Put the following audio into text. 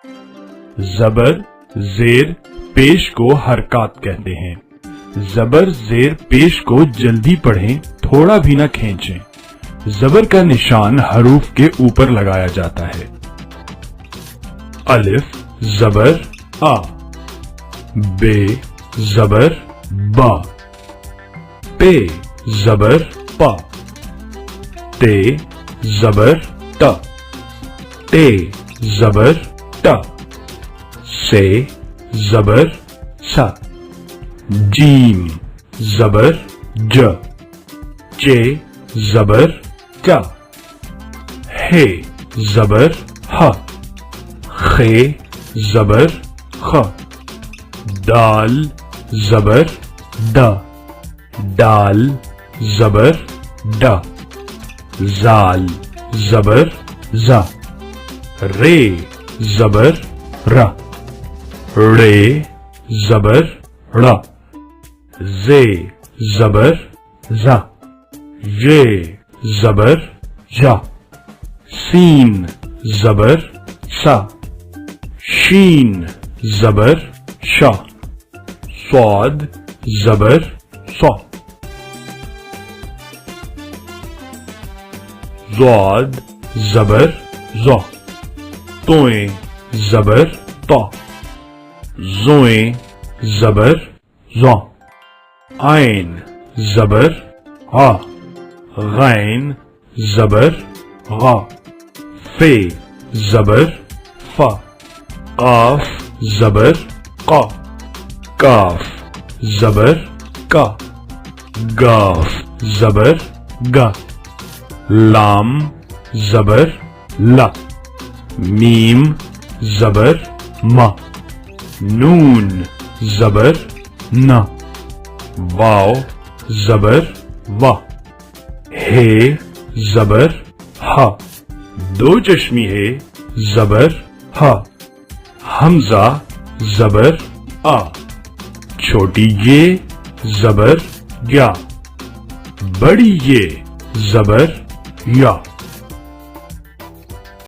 زبر زیر پیش کو حرکات کہتے ہیں. زبر زیر پیش کو جلدی پڑھیں، تھوڑا بھی نہ کھینچیں. زبر کا نشان حروف کے اوپر لگایا جاتا ہے. الف زبر آ، بے زبر با، پے زبر پا، تے زبر تا، تے زبر تا، سے زبر سا، جیم زبر ج، چے زبر چا، ہے زبر ہا، خے زبر خ، دال زبر دا، ڈال زبر ڈا، زال زبر زا، رے زبر را، رے زبر را، زے زبر زا، یہ زبر جا، سین زبر سا، شین زبر شا، صاد زبر صا، ضاد زبر زا، توئیں زبر تا، زوئیں زبر زا، عین زبر غا، غین زبر غا، فے زبر فا، قاف زبر قا، کاف زبر کا، گاف زبر گا، لام زبر لا، میم زبر ما، نون زبر نا، واو زبر وا، ہے زبر ہا، دو چشمی ہے زبر ہا، حمزہ زبر آ، چھوٹی یہ زبر یا، بڑی یہ زبر یا.